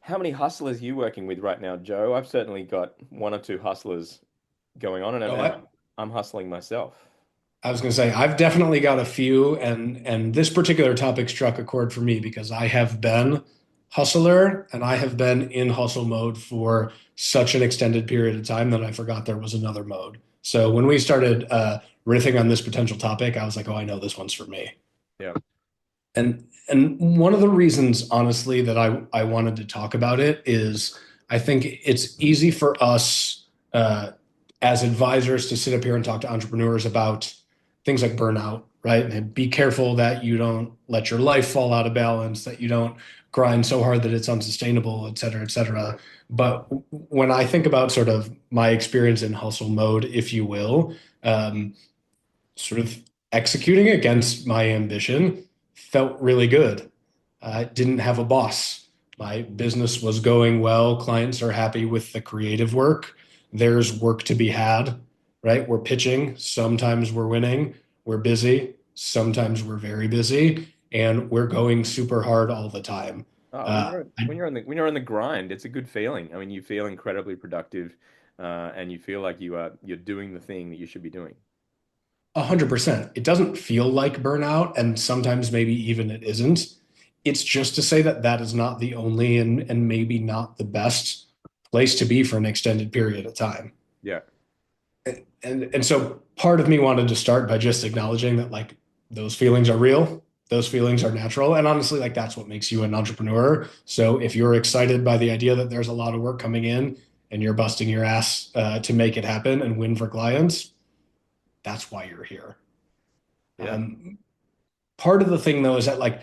How many hustlers are you working with right now, Joe? I've certainly got one or two hustlers going on, and, Oh, and I'm hustling myself. I was going to say I've definitely got a few, and this particular topic struck a chord for me because I have been hustler and I have been in hustle mode for such an extended period of time that I forgot there was another mode. So when we started riffing on this potential topic, I was like, oh, I know this one's for me. Yeah. And one of the reasons, honestly, that I wanted to talk about it is I think it's easy for us as advisors to sit up here and talk to entrepreneurs about things like burnout, right? And be careful that you don't let your life fall out of balance, that you don't grind so hard that it's unsustainable, et cetera, et cetera. But when I think about sort of my experience in hustle mode, if you will, um, sort of executing against my ambition felt really good. I didn't have a boss. My business was going well. Clients are happy with the creative work. There's work to be had, right? We're pitching. Sometimes we're winning. We're busy. Sometimes we're very busy. And we're going super hard all the time. Oh, when Uh, you're I when you're on the grind, it's a good feeling. I mean, you feel incredibly productive, and you feel like you're doing the thing that you should be doing. 100%. It doesn't feel like burnout, and sometimes maybe even it isn't. It's just to say that that is not the only and maybe not the best place to be for an extended period of time. Yeah. And so part of me wanted to start by just acknowledging that like those feelings are real, those feelings are natural, and honestly, like that's what makes you an entrepreneur. So if you're excited by the idea that there's a lot of work coming in and you're busting your ass to make it happen and win for clients, that's why you're here. Yeah. Um, Part of the thing though is that like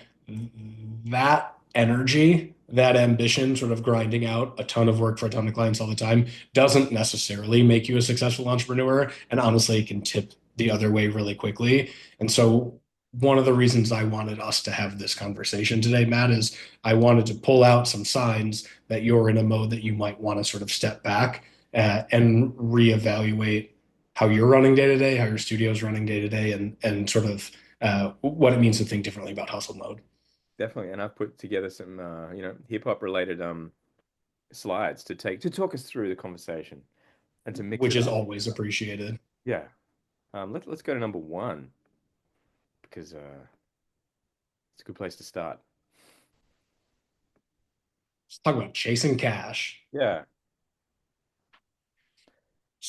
that energy, that ambition, sort of grinding out a ton of work for a ton of clients all the time, doesn't necessarily make you a successful entrepreneur. And honestly, it can tip the other way really quickly. And so one of the reasons I wanted us to have this conversation today, Matt, is I wanted to pull out some signs that you're in a mode that you might want to sort of step back and reevaluate how you're running day to day, how your studio's running day to day, and sort of what it means to think differently about hustle mode, Definitely. And I've put together some hip hop related slides to talk us through the conversation and to mix which it is up. always appreciated. Yeah. Let's go to number one because it's a good place to start. Let's talk about chasing cash. Yeah.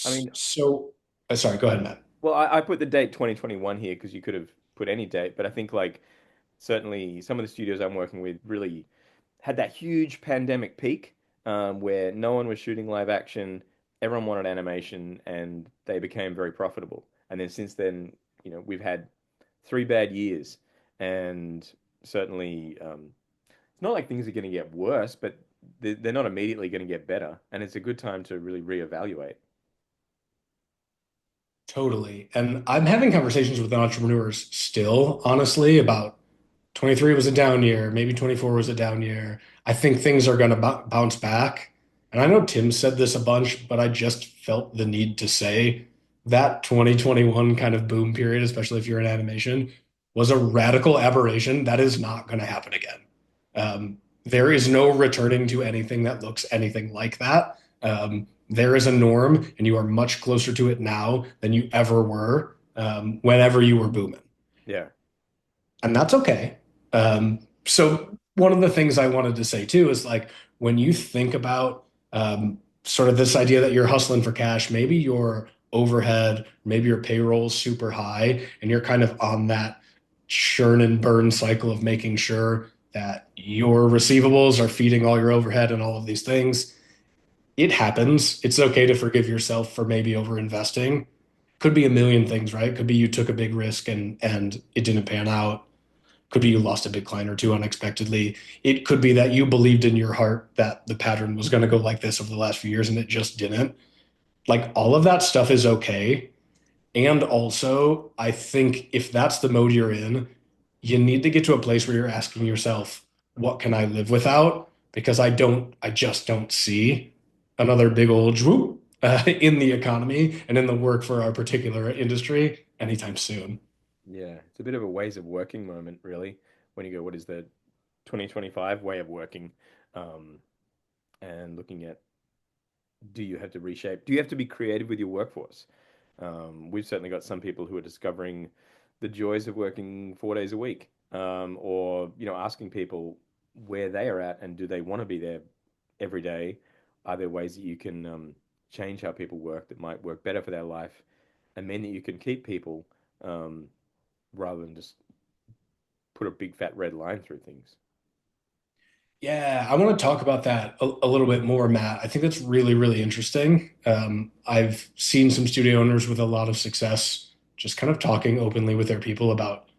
I mean, So, sorry, go ahead, Matt. well, I put the date 2021 here because you could have put any date, but I think like certainly some of the studios I'm working with really had that huge pandemic peak where no one was shooting live action, everyone wanted animation, and they became very profitable. And then since then, we've had 3 bad years, and certainly it's not like things are going to get worse, but they're not immediately going to get better, and it's a good time to really reevaluate. Totally. And I'm having conversations with entrepreneurs still, honestly, about 23 was a down year, maybe 24 was a down year. I think things are going to bounce back. And I know Tim said this a bunch, but I just felt the need to say that 2021 kind of boom period, especially if you're in animation, was a radical aberration that is not going to happen again. There is no returning to anything that looks anything like that. There is a norm, and you are much closer to it now than you ever were whenever you were booming, Yeah. and that's okay. So one of the things I wanted to say too is like when you think about sort of this idea that you're hustling for cash, maybe your overhead, maybe your payroll's super high, and you're kind of on that churn and burn cycle of making sure that your receivables are feeding all your overhead and all of these things. It happens. It's okay to forgive yourself for maybe over investing. Could be a million things, right? Could be you took a big risk and it didn't pan out. Could be you lost a big client or two unexpectedly. It could be that you believed in your heart that the pattern was going to go like this over the last few years and it just didn't. Like all of that stuff is okay. And also, I think if that's the mode you're in, you need to get to a place where you're asking yourself, what can I live without? Because I just don't see another big old droop in the economy and in the work for our particular industry anytime soon. Yeah, it's a bit of a ways of working moment, really, when you go, what is the 2025 way of working? Um, and looking at, do you have to reshape? Do you have to be creative with your workforce? We've certainly got some people who are discovering the joys of working 4 days a week, or asking people where they are at and do they want to be there every day? Are there ways that you can change how people work that might work better for their life, and mean that you can keep people, um, rather than just put a big fat red line through things? Yeah, I want to talk about that a little bit more, Matt. I think that's really, really interesting. I've seen some studio owners with a lot of success just kind of talking openly with their people about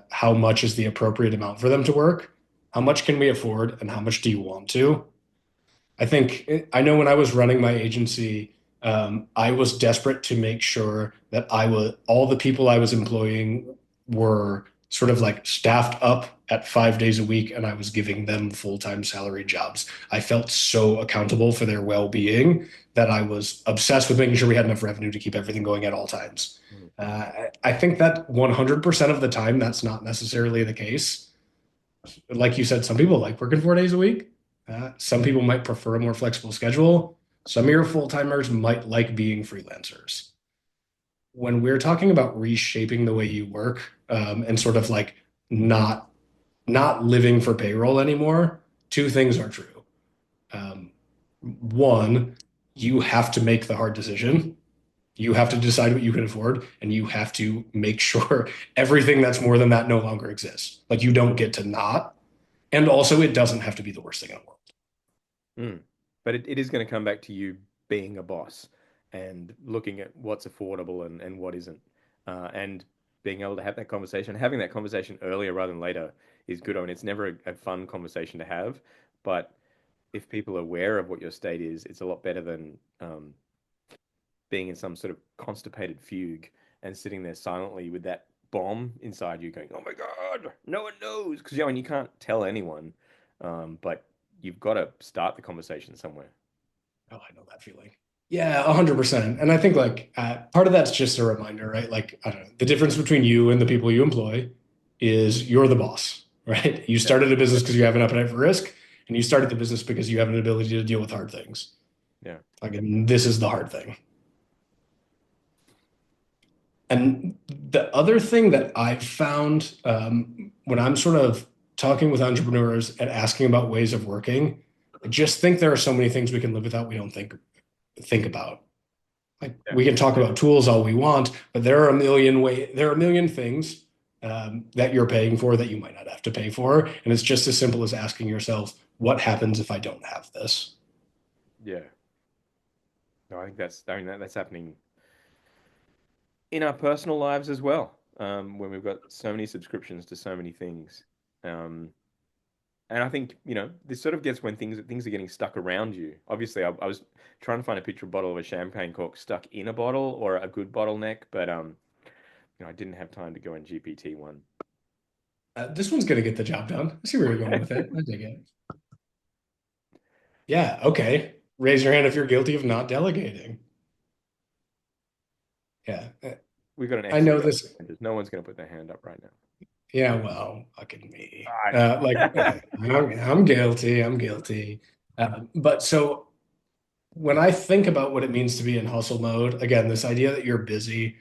how much is the appropriate amount for them to work, how much can we afford, and how much do you want to? I know when I was running my agency, I was desperate to make sure that all the people I was employing were sort of like staffed up at 5 days a week, and I was giving them full-time salary jobs. I felt so accountable for their well-being that I was obsessed with making sure we had enough revenue to keep everything going at all times. Mm. I think that 100% of the time, that's not necessarily the case. Like you said, some people like working 4 days a week. Some people might prefer a more flexible schedule. Some of your full timers might like being freelancers. When we're talking about reshaping the way you work, and sort of like not not living for payroll anymore, two things are true. Um, One, you have to make the hard decision. You have to decide what you can afford, and you have to make sure everything that's more than that no longer exists. Like you don't get to not. And also, it doesn't have to be the worst thing in the world. Mm. But it is going to come back to you being a boss and looking at what's affordable and what isn't. And being able to have that conversation, having that conversation earlier rather than later is good. I mean, it's never a fun conversation to have, but if people are aware of what your state is, it's a lot better than being in some sort of constipated fugue and sitting there silently with that bomb inside you going, oh my God, no one knows. Because, and you can't tell anyone, but you've got to start the conversation somewhere. Oh, I know that feeling. Yeah, 100%. And I think like part of that's just a reminder, right? Like, I don't know, the difference between you and the people you employ is you're the boss, right? You Yeah. started a business because you have an appetite for risk, and you started the business because you have an ability to deal with hard things. Yeah. Like, and this is the hard thing. And the other thing that I've found when I'm sort of talking with entrepreneurs and asking about ways of working, I just think there are so many things we can live without we don't think about. Like Yeah. we can talk about tools all we want, but there are a million things that you're paying for that you might not have to pay for. And it's just as simple as asking yourself, what happens if I don't have this? Yeah. No, I think I mean, that's happening in our personal lives as well. When we've got so many subscriptions to so many things. Um, And I think, this sort of gets when things are getting stuck around you. Obviously, I was trying to find a picture of bottle of a champagne cork stuck in a bottle or a good bottleneck, but I didn't have time to go in GPT one. This one's going to get the job done. I see where you're going with it. I dig it. Yeah. Okay. Raise your hand if you're guilty of not delegating. Yeah. We've got an I excellent know this. and no one's going to put their hand up right now. Yeah. Well, fucking me. I know. I'm guilty. I'm guilty. But so when I think about what it means to be in hustle mode, again, this idea that you're busy,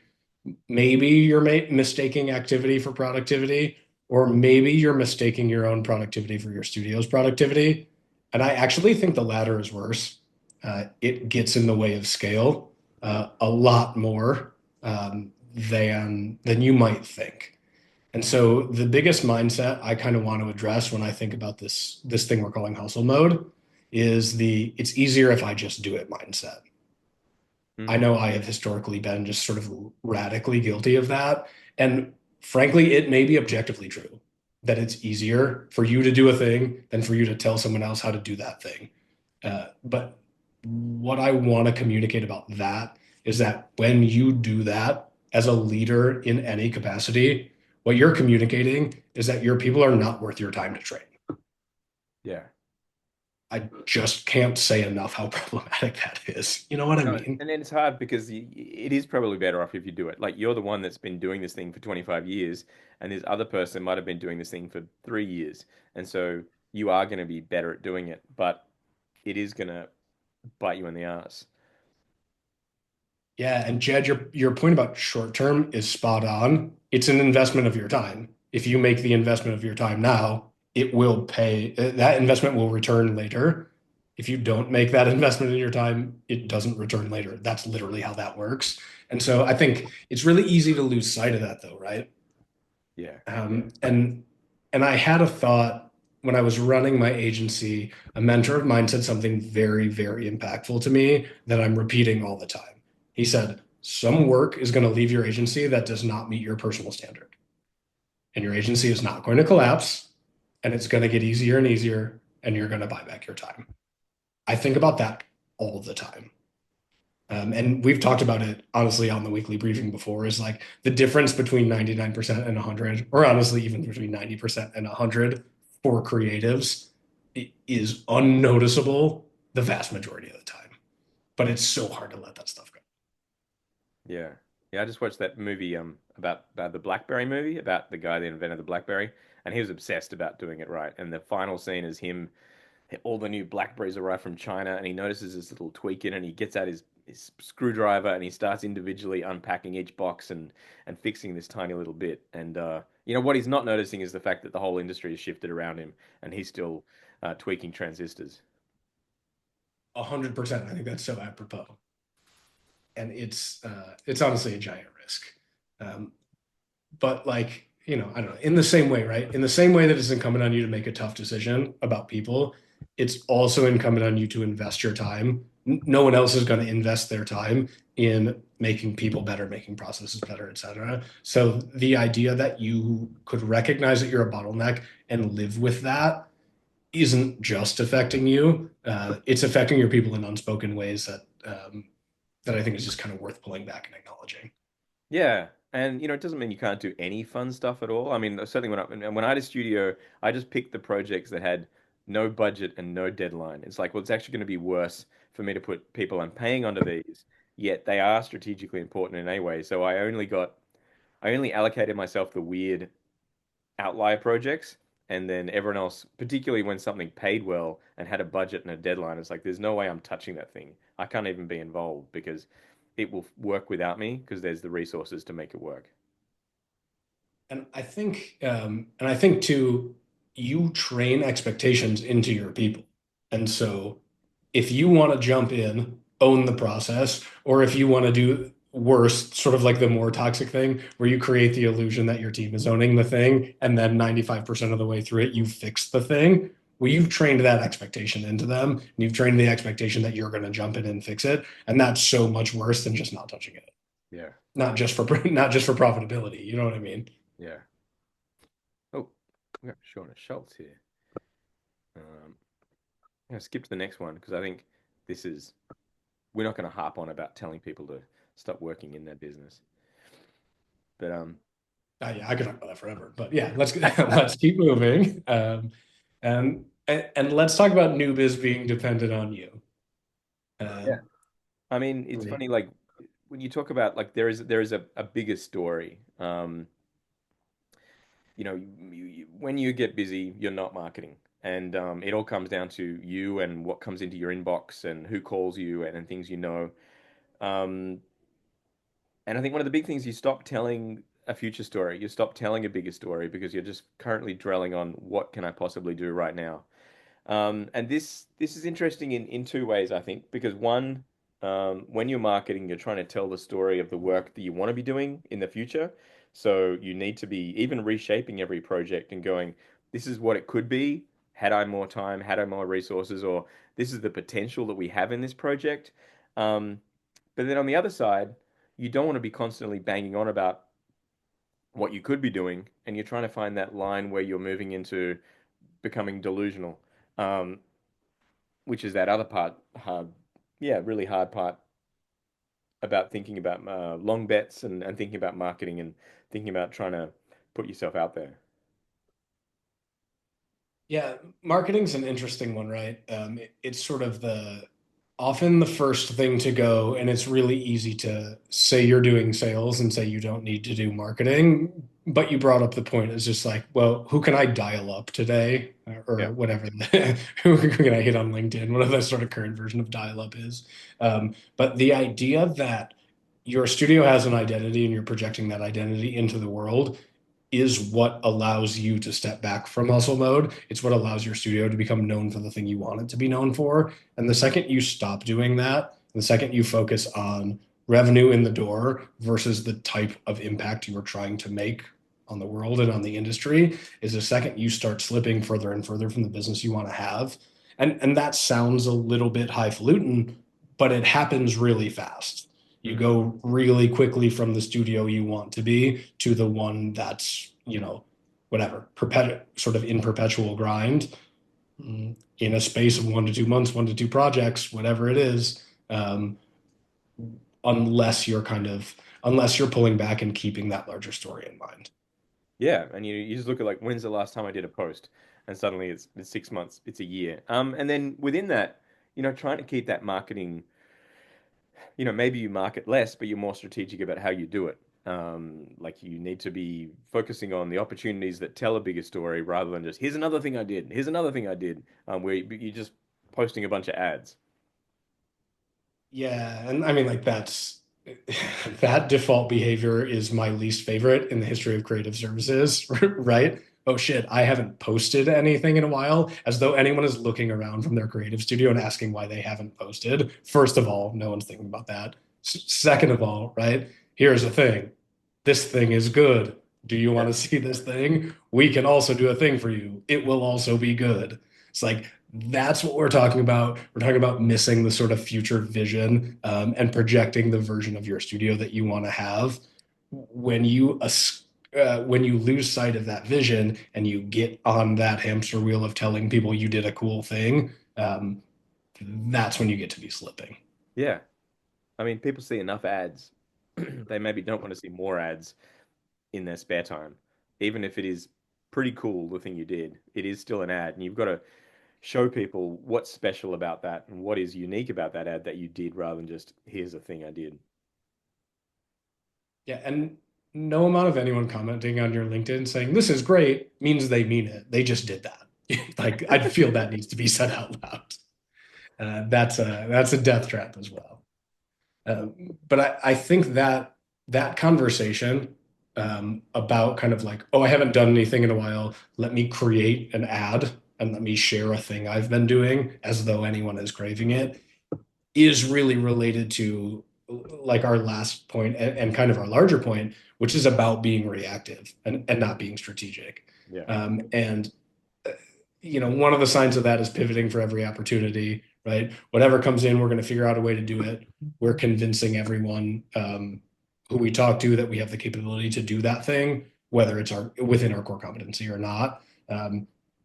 maybe you're mistaking activity for productivity, or maybe you're mistaking your own productivity for your studio's productivity. And I actually think the latter is worse. It gets in the way of scale a lot more than you might think. And so the biggest mindset I kind of want to address when I think about this thing we're calling hustle mode is the it's easier if I just do it mindset. I Mm, know I have historically been just sort of radically guilty of that. And frankly, it may be objectively true that it's easier for you to do a thing than for you to tell someone else how to do that thing. But what I want to communicate about that is that when you do that as a leader in any capacity, what you're communicating is that your people are not worth your time to train. yeah. I just can't say enough how problematic that is. You know what I No, mean? and then it's hard because it is probably better off if you do it. Like you're the one that's been doing this thing for 25 years, and this other person might have been doing this thing for 3 years. And so you are going to be better at doing it. But it is gonna bite you in the ass. Yeah, and Jed, your point about short term is spot on. It's an investment of your time. If you make the investment of your time now, it will pay. That investment will return later. If you don't make that investment in your time, it doesn't return later. That's literally how that works. And so I think it's really easy to lose sight of that, though, right? Yeah. And I had a thought when I was running my agency. A mentor of mine said something very, very impactful to me that I'm repeating all the time. He said, "Some work is going to leave your agency that does not meet your personal standard, and your agency is not going to collapse, and it's going to get easier and easier, and you're going to buy back your time." I think about that all the time. And we've talked about it honestly on the weekly briefing before, is like the difference between 99% and 100, or honestly, even between 90% and 100 for creatives is unnoticeable the vast majority of the time. But it's so hard to let that stuff go. Yeah. Yeah, I just watched that movie about the BlackBerry movie about the guy that invented the BlackBerry, and he was obsessed about doing it right. And the final scene is him, all the new BlackBerries arrive from China, and he notices this little tweak in it, and he gets out his screwdriver and he starts individually unpacking each box and fixing this tiny little bit. And what he's not noticing is the fact that the whole industry has shifted around him, and he's still tweaking transistors. 100%. I think that's so apropos. And it's honestly a giant risk. Um, but like, I don't know, in the same way, right? In the same way that it's incumbent on you to make a tough decision about people, it's also incumbent on you to invest your time. No one else is going to invest their time in making people better, making processes better, et cetera. So the idea that you could recognize that you're a bottleneck and live with that isn't just affecting you. It's affecting your people in unspoken ways that I think is just kind of worth pulling back and acknowledging. Yeah, and it doesn't mean you can't do any fun stuff at all. I mean, certainly when I had a studio, I just picked the projects that had no budget and no deadline. It's like, well, it's actually going to be worse for me to put people I'm paying onto these, yet they are strategically important in a way. So I only allocated myself the weird outlier projects, and then everyone else, particularly when something paid well and had a budget and a deadline, it's like there's no way I'm touching that thing. I can't even be involved because it will work without me because there's the resources to make it work. And I think too, you train expectations into your people. And so if you want to jump in, own the process, or if you want to do worse, sort of like the more toxic thing, where you create the illusion that your team is owning the thing, and then 95% of the way through it, you fix the thing. Well, you've trained that expectation into them, and you've trained the expectation that you're going to jump in and fix it. And that's so much worse than just not touching it. Yeah, Not just for profitability. You know what I mean? yeah. Oh, we got Shauna Schultz here. I'm gonna skip to the next one because I think this is we're not going to harp on about telling people to stop working in their business. But Yeah, I could talk about that forever, but yeah, let's let's keep moving. And let's talk about new biz being dependent on you. yeah, Um, I mean, it's funny like when you talk about like there is a bigger story. When you get busy, you're not marketing. And it all comes down to you and what comes into your inbox and who calls you and things you know. Um, and I think one of the big things you stop telling a future story, you stop telling a bigger story because you're just currently dwelling on what can I possibly do right now. And this is interesting in two ways, I think, because one, when you're marketing, you're trying to tell the story of the work that you want to be doing in the future. So you need to be even reshaping every project and going, this is what it could be had I more time, had I more resources, or this is the potential that we have in this project. Um, but then on the other side, you don't want to be constantly banging on about what you could be doing, and you're trying to find that line where you're moving into becoming delusional. Um, which is that other part, hard, yeah, really hard part about thinking about long bets and thinking about marketing and thinking about trying to put yourself out there. yeah, marketing's an interesting one, right? It's sort of the often the first thing to go, and it's really easy to say you're doing sales and say you don't need to do marketing. but you brought up the point. It's just like, well, who can I dial up today, Yeah. or whatever? Who can I hit on LinkedIn? Whatever the sort of current version of dial up is. But the idea that your studio has an identity and you're projecting that identity into the world is what allows you to step back from hustle mode. It's what allows your studio to become known for the thing you want it to be known for. And the second you stop doing that, the second you focus on revenue in the door versus the type of impact you are trying to make on the world and on the industry, is the second you start slipping further and further from the business you want to have. And that sounds a little bit highfalutin, but it happens really fast. You Mm. go really quickly from the studio you want to be to the one that's, whatever, sort of in perpetual grind, in a space of 1 to 2 months, 1 to 2 projects, whatever it is, um, unless unless you're pulling back and keeping that larger story in mind. Yeah, and you just look at like when's the last time I did a post, and suddenly it's 6 months, it's a year. And then within that, trying to keep that marketing, maybe you market less, but you're more strategic about how you do it. Like you need to be focusing on the opportunities that tell a bigger story rather than just here's another thing I did, here's another thing I did, where you're just posting a bunch of ads. Yeah, and I mean, like, that's that default behavior is my least favorite in the history of creative services, right? Oh shit, I haven't posted anything in a while, as though anyone is looking around from their creative studio and asking why they haven't posted. First of all, no one's thinking about that. Second of all, right? Here's the thing. This thing is good. Do you Yeah. want to see this thing? We can also do a thing for you. It will also be good. It's like that's what we're talking about. We're talking about missing the sort of future vision, and projecting the version of your studio that you want to have. When you lose sight of that vision and you get on that hamster wheel of telling people you did a cool thing, that's when you get to be slipping. Yeah. I mean, people see enough ads. They maybe don't want to see more ads in their spare time. Even if it is pretty cool, the thing you did, it is still an ad, and you've got to show people what's special about that and what is unique about that ad that you did rather than just here's a thing I did. Yeah, and no amount of anyone commenting on your LinkedIn saying this is great means they mean it. They just did that. Like, I feel that needs to be said out loud. That's a death trap as well. But I think that that conversation, about kind of like, oh, I haven't done anything in a while. Let me create an ad and let me share a thing I've been doing as though anyone is craving it, is really related to like our last point, and kind of our larger point, which is about being reactive and not being strategic. Yeah. And one of the signs of that is pivoting for every opportunity, right? Whatever comes in, we're going to figure out a way to do it. We're convincing everyone, who we talk to, that we have the capability to do that thing, whether it's within our core competency or not.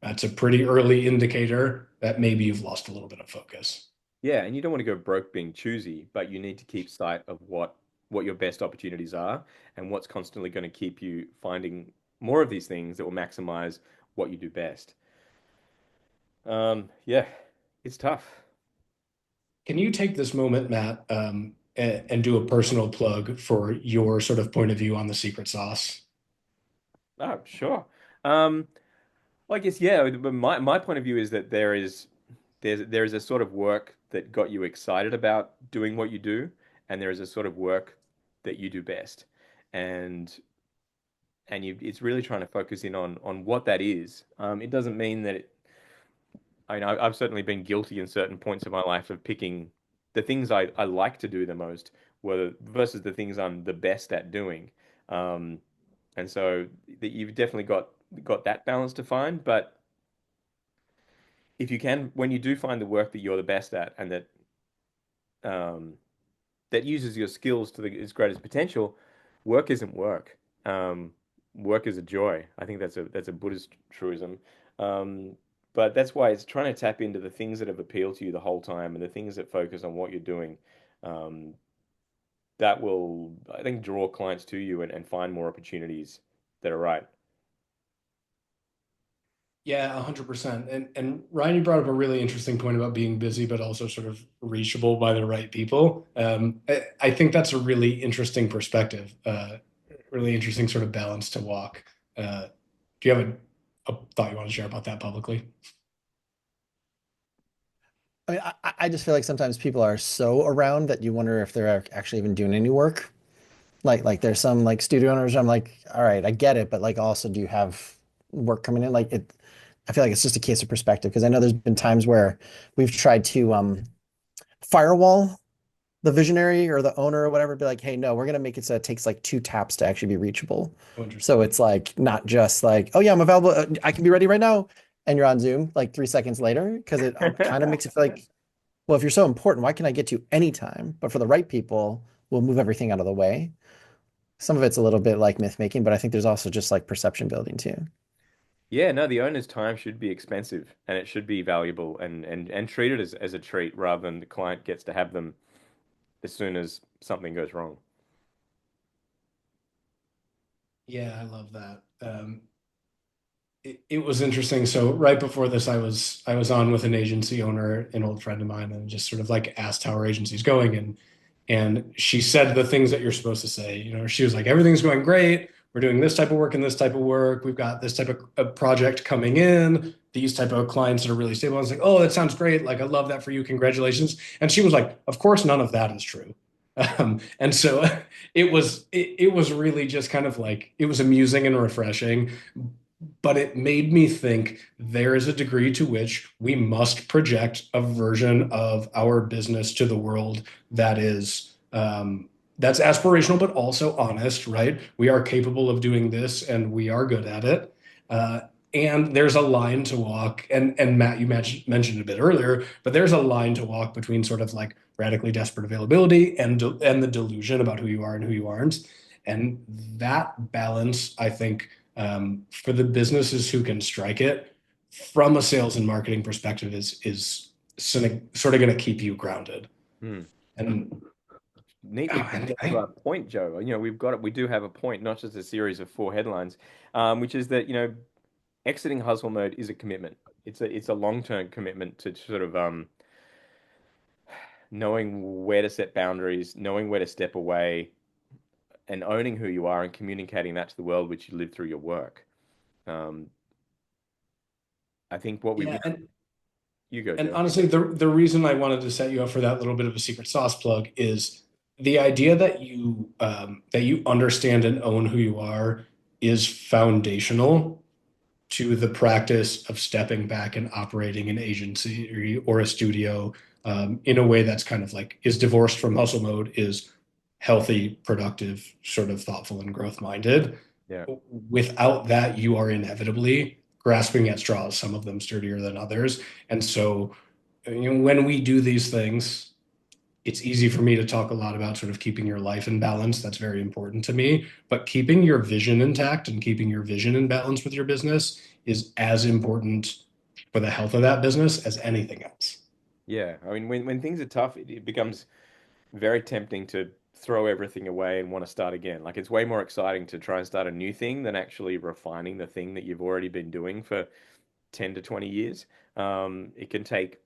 That's a pretty early indicator that maybe you've lost a little bit of focus. Yeah, and you don't want to go broke being choosy, but you need to keep sight of what your best opportunities are and what's constantly going to keep you finding more of these things that will maximize what you do best. Yeah, it's tough. Can you take this moment, Matt, and do a personal plug for your sort of point of view on the secret sauce? Oh, sure. Um, well, I guess yeah. But my point of view is that there is a sort of work that got you excited about doing what you do, and there is a sort of work that you do best, and it's really trying to focus in on what that is. It doesn't mean that I know I've certainly been guilty in certain points of my life of picking the things I like to do the most, whether versus the things I'm the best at doing. Um, and so that you've definitely got that balance to find, but if you can, when you do find the work that you're the best at and um, that uses your skills to its greatest potential, work isn't work. Um, Work is a joy. I think that's a Buddhist truism. Um, but that's why it's trying to tap into the things that have appealed to you the whole time and the things that focus on what you're doing. Um, that will, I think, draw clients to you and find more opportunities that are right. Yeah, 100%. And Ryan, you brought up a really interesting point about being busy, but also sort of reachable by the right people. I think that's a really interesting perspective. really interesting sort of balance to walk. Do you have a thought you want to share about that publicly? I mean, I just feel like sometimes people are so around that you wonder if they're actually even doing any work. Like there's some like studio owners, I'm like, all right, I get it, but like also do you have work coming in? Like it, I feel like it's just a case of perspective because I know there's been times where we've tried to firewall the visionary or the owner or whatever, be like, hey, no, we're gonna make it so it takes like two taps to actually be reachable. Oh, So interesting. it's like not just like, oh yeah, I'm available, I can be ready right now, and you're on Zoom like 3 seconds later, because it kind of makes it feel like, well, if you're so important, why can't I get to you anytime? But for the right people, we'll move everything out of the way. Some of it's a little bit like myth making, but I think there's also just like perception building too. Yeah, no, the owner's time should be expensive and it should be valuable and treated as a treat rather than the client gets to have them as soon as something goes wrong. Yeah, I love that. It was interesting. So right before this, I was on with an agency owner, an old friend of mine, and just sort of like asked how our agency's going, and she said the things that you're supposed to say. She was like, everything's going great. We're doing this type of work and this type of work. We've got this type of project coming in. These type of clients that are really stable. I was like, oh, that sounds great. Like, I love that for you. Congratulations. And she was like, of course, none of that is true. And so it was really just kind of like it was amusing and refreshing, but it made me think there is a degree to which we must project a version of our business to the world that is that's aspirational but also honest, right? We are capable of doing this and we are good at it. Uh, and there's a line to walk, and Matt, you mentioned a bit earlier, but there's a line to walk between sort of like radically desperate availability and the delusion about who you are and who you aren't. And that balance, I think, for the businesses who can strike it from a sales and marketing perspective is sort of going to keep you grounded. Hmm. And, Neatly oh, put and to our point, Joe. We do have a point, not just a series of four headlines, which is that, exiting hustle mode is a commitment. It's a long-term commitment to sort of knowing where to set boundaries, knowing where to step away, and owning who you are and communicating that to the world which you live through your work. Um, I think what we yeah, really, and you go, and Joe. honestly, the reason I wanted to set you up for that little bit of a secret sauce plug is the idea that you understand and own who you are is foundational to the practice of stepping back and operating an agency or a studio in a way that's kind of like is divorced from hustle mode, is healthy, productive, sort of thoughtful and growth minded. Yeah. Without that, you are inevitably grasping at straws, some of them sturdier than others. And so, when we do these things, it's easy for me to talk a lot about sort of keeping your life in balance. That's very important to me. But keeping your vision intact and keeping your vision in balance with your business is as important for the health of that business as anything else. Yeah. I mean, when things are tough, it becomes very tempting to throw everything away and want to start again. Like it's way more exciting to try and start a new thing than actually refining the thing that you've already been doing for 10 to 20 years. It can take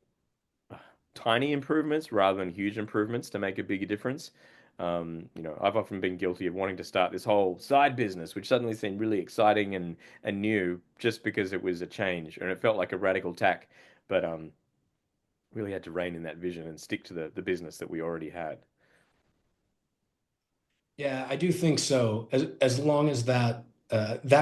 tiny improvements rather than huge improvements to make a bigger difference. I've often been guilty of wanting to start this whole side business, which suddenly seemed really exciting and new just because it was a change and it felt like a radical tack. But really had to rein in that vision and stick to the business that we already had. Yeah, I do think so. As long as that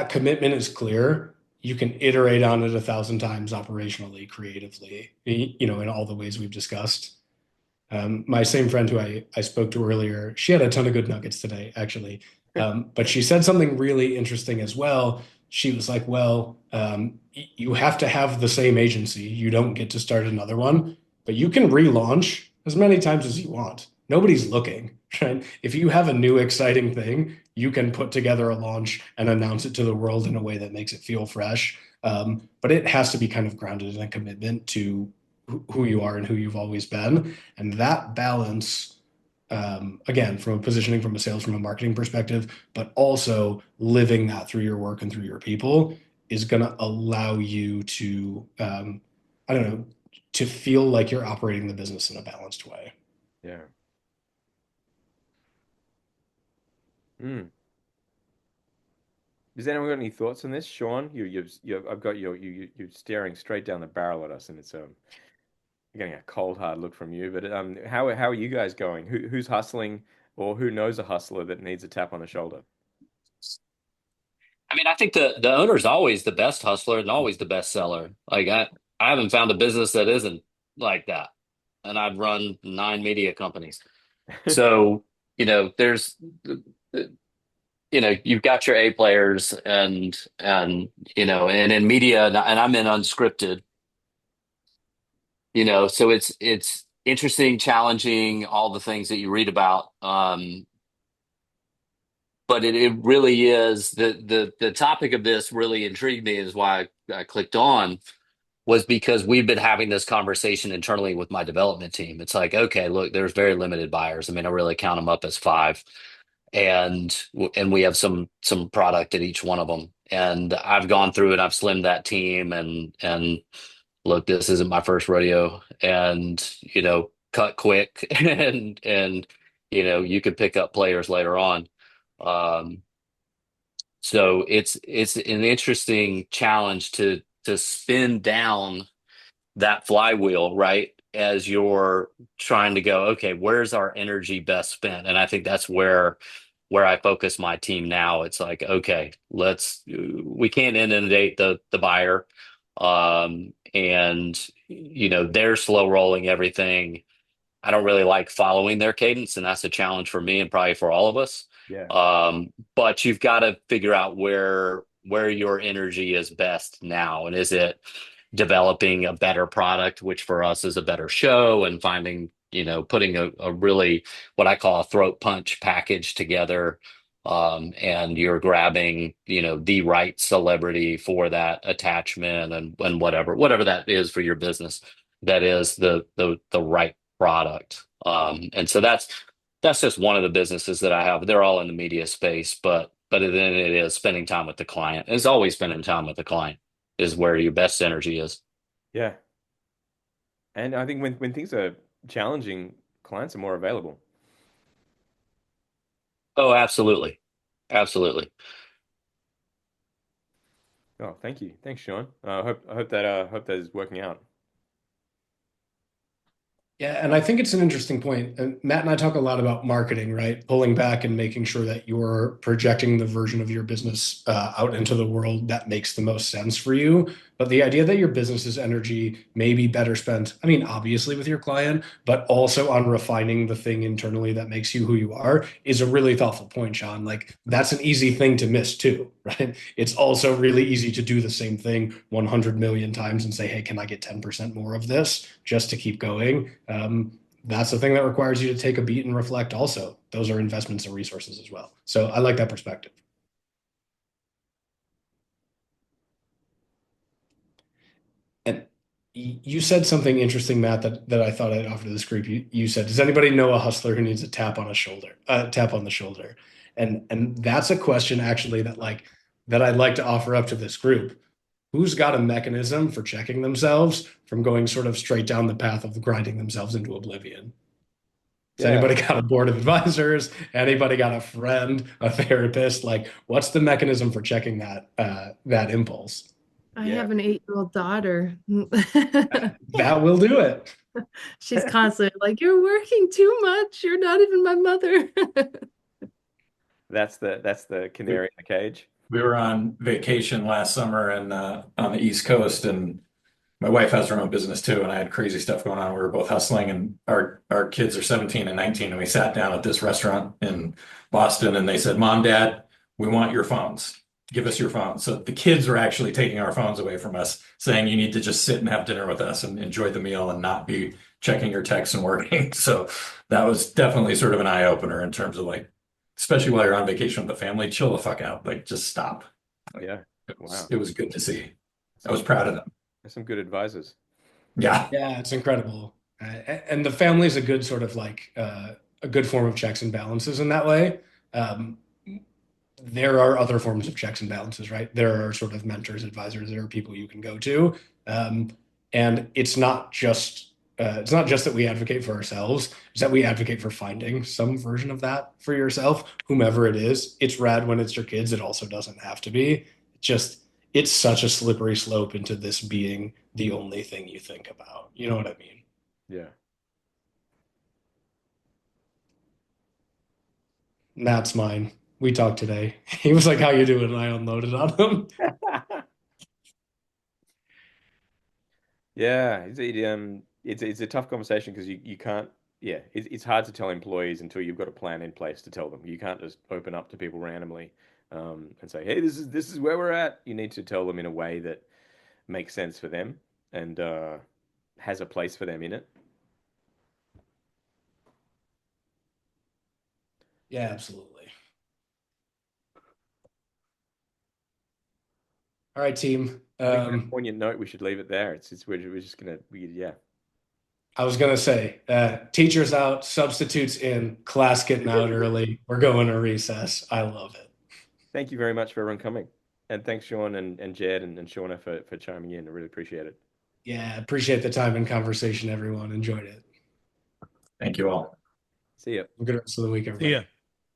commitment is clear, you can iterate on it 1,000 times operationally, creatively, in all the ways we've discussed. My same friend who I spoke to earlier, she had a ton of good nuggets today, actually. But she said something really interesting as well. She was like, well, you have to have the same agency. You don't get to start another one, but you can relaunch as many times as you want. Nobody's looking, right? If you have a new exciting thing, you can put together a launch and announce it to the world in a way that makes it feel fresh. But it has to be kind of grounded in a commitment to who you are and who you've always been. And that balance, again, from a positioning, from a sales, from a marketing perspective, but also living that through your work and through your people is going to allow you to, I don't know, to feel like you're operating the business in a balanced way. Yeah. Mm. Does anyone got any thoughts on this, Sean? I've got you're staring straight down the barrel at us, and it's you're getting a cold hard look from you. But how are you guys going? Who's hustling, or who knows a hustler that needs a tap on the shoulder? I mean, I think the owner's always the best hustler and always the best seller. I haven't found a business that isn't like that. And I've run 9 media companies. So, there's you've got your A players and in media and I'm in unscripted, so it's interesting, challenging, all the things that you read about. But it really is the topic of this really intrigued me is why I clicked on was because we've been having this conversation internally with my development team. It's like, okay, look, there's very limited buyers. I mean, I really count them up as five, and we have some product at each one of them. And I've gone through and I've slimmed that team and look, this isn't my first rodeo, and cut quick and you could pick up players later on. Um, so it's an interesting challenge to spin down that flywheel, right? As you're trying to go, okay, where's our energy best spent? And I think that's where I focus my team now. It's like, okay, we can't inundate the buyer. And they're slow rolling everything. I don't really like following their cadence, and that's a challenge for me and probably for all of us. Yeah. But you've got to figure out where your energy is best now, and is it developing a better product, which for us is a better show, and finding putting a really what I call a throat punch package together, and you're grabbing the right celebrity for that attachment and whatever that is for your business, that is the right product. And so that's just one of the businesses that I have. They're all in the media space, but then it is spending time with the client. It's always spending time with the client is where your best energy is. Yeah. And I think when things are challenging, clients are more available. Oh, absolutely. Absolutely. Oh, thank you. Thanks, Sean. Hope that is working out. Yeah, and I think it's an interesting point. And Matt and I talk a lot about marketing, right? Pulling back and making sure that you're projecting the version of your business out into the world that makes the most sense for you. But the idea that your business's energy may be better spent, I mean, obviously with your client, but also on refining the thing internally that makes you who you are is a really thoughtful point, Sean. Like, that's an easy thing to miss too, right? It's also really easy to do the same thing 100 million times and say, hey, can I get 10% more of this just to keep going? That's the thing that requires you to take a beat and reflect also. Those are investments and resources as well. So I like that perspective. And you said something interesting, Matt, that I thought I'd offer to this group. You said, does anybody know a hustler who needs a tap on a shoulder, tap on the shoulder? And that's a question actually that I'd like to offer up to this group. Who's got a mechanism for checking themselves from going sort of straight down the path of grinding themselves into oblivion? Has Yeah. anybody got a board of advisors? Anybody got a friend, a therapist? Like, what's the mechanism for checking that impulse? I Yeah. have an 8-year-old daughter. That will do it. She's constantly like, "You're working too much. You're not even my mother." That's the canary in the cage. We were on vacation last summer and on the East Coast, and my wife has her own business too, and I had crazy stuff going on. We were both hustling, and our kids are 17 and 19, and we sat down at this restaurant in Boston, and they said, "Mom, Dad, we want your phones. Give us your phones." So the kids were actually taking our phones away from us, saying, "You need to just sit and have dinner with us and enjoy the meal and not be checking your texts and working." So that was definitely sort of an eye opener in terms of like, especially while you're on vacation with the family, chill the fuck out. Like, just stop. Yeah. It was, Wow. it was good to see. I was proud of them. There's some good advisors. Yeah. Yeah, it's incredible. And the family is a good sort of a good form of checks and balances in that way. Um, there are other forms of checks and balances, right? There are sort of mentors, advisors, there are people you can go to. And it's not just it's not just that we advocate for ourselves, it's that we advocate for finding some version of that for yourself, whomever it is. It's rad when it's your kids. It also doesn't have to be. Just, it's such a slippery slope into this being the only thing you think about. You know what I mean? Yeah. Matt's mine. We talked today. He was like, "How you doing?" And I unloaded on him. Yeah, it's a tough conversation because you can't, yeah, it's hard to tell employees until you've got a plan in place to tell them. You can't just open up to people randomly, and say, hey, this is where we're at. You need to tell them in a way that makes sense for them and has a place for them in it. Yeah, absolutely. All right, team. I think on that poignant note, we should leave it there. We're just gonna yeah. I was gonna say, teachers out, substitutes in, class getting out early. We're going to recess. I love it. Thank you very much for everyone coming, and thanks Sean and Jed and Shauna for chiming in. I really appreciate it. Yeah, appreciate the time and conversation, everyone. Enjoyed it. Thank you all. See ya. Have a good rest of the week, everybody. See ya.